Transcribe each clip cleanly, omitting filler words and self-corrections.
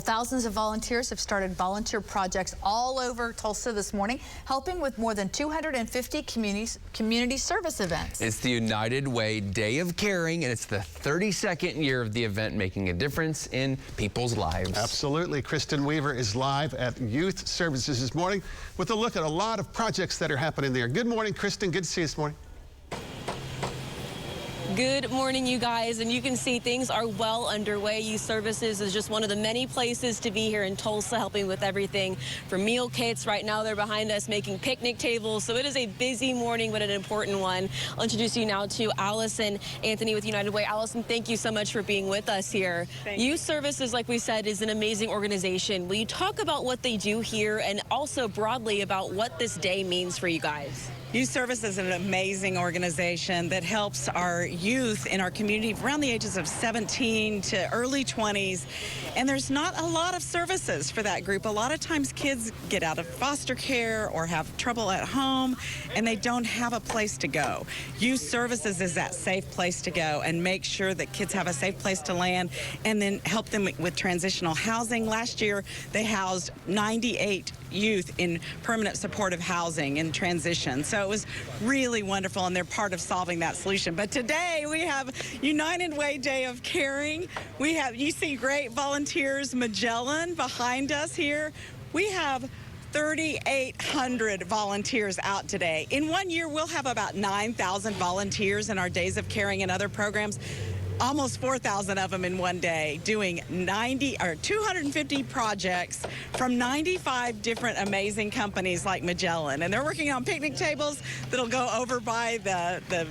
Thousands of volunteers have started volunteer projects all over Tulsa this morning, helping with more than 250 community service events. It's the United Way Day of Caring, and it's the 32nd year of the event, making a difference in people's lives. Absolutely. Kristen Weaver is live at Youth Services this morning with a look at a lot of projects that are happening there. Good morning, Kristen. Good to see you this morning. Good morning, you guys, and you can see things are well underway. Youth Services is just one of the many places to be here in Tulsa, helping with everything from meal kits. Right now, they're behind us making picnic tables, so it is a busy morning, but an important one. I'll introduce you now to Allison Anthony with United Way. Allison, thank you so much for being with us here. Youth Services, like we said, is an amazing organization. Will you talk about what they do here and also broadly about what this day means for you guys? Youth Service is an amazing organization that helps our youth in our community around the ages of 17 to early 20s. And there's not a lot of services for that group. A lot of times kids get out of foster care or have trouble at home and they don't have a place to go. Youth Services is that safe place to go and make sure that kids have a safe place to land and then help them with transitional housing. Last year, they housed 98 youth in permanent supportive housing in transition. So it was really wonderful, and they're part of solving that solution. But today we have United Way Day of Caring. You see great volunteers, Magellan behind us here. We have 3,800 volunteers out today. In 1 year, we'll have about 9,000 volunteers in our Days of Caring and other programs. Almost 4,000 of them in one day, doing 250 projects from 95 different amazing companies like Magellan. And they're working on picnic tables that'll go over by the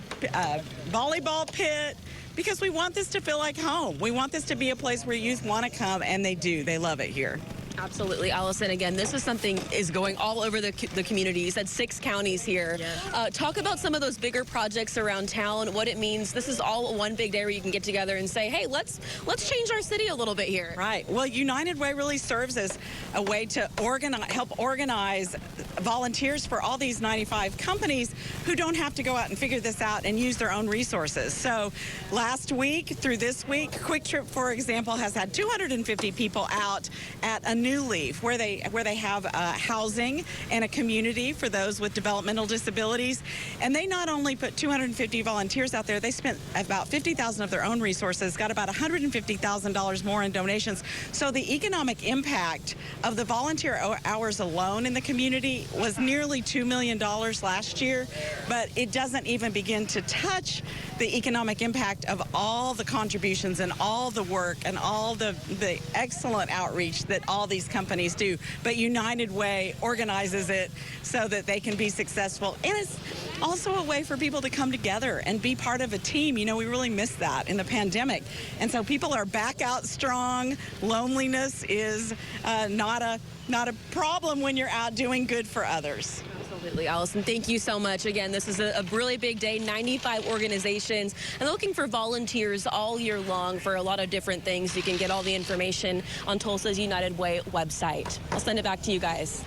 volleyball pit, because we want this to feel like home. We want this to be a place where youth want to come, and they do. They love it here. Absolutely, Allison. Again, this is something is going all over the community. You said 6 counties here. Yes. Talk about some of those bigger projects around town, what it means. This is all one big day where you can get together and say, hey, let's change our city a little bit here. Right. Well, United Way really serves as a way to help organize volunteers for all these 95 companies who don't have to go out and figure this out and use their own resources. So last week through this week, Quick Trip, for example, has had 250 people out at a New Leaf where they have housing and a community for those with developmental disabilities. And they not only put 250 volunteers out there, they spent about $50,000 of their own resources, got about $150,000 more in donations. So the economic impact of the volunteer hours alone in the community was nearly $2 million last year, but it doesn't even begin to touch the economic impact of all the contributions and all the work and all the excellent outreach that all these companies do. But United Way organizes it so that they can be successful. And it's also a way for people to come together and be part of a team. You know, we really missed that in the pandemic. And so people are back out strong. Loneliness is not a problem when you're out doing good for others. Absolutely, Allison. Thank you so much. Again, this is a really big day, 95 organizations, and they're looking for volunteers all year long for a lot of different things. You can get all the information on Tulsa's United Way website. I'll send it back to you guys.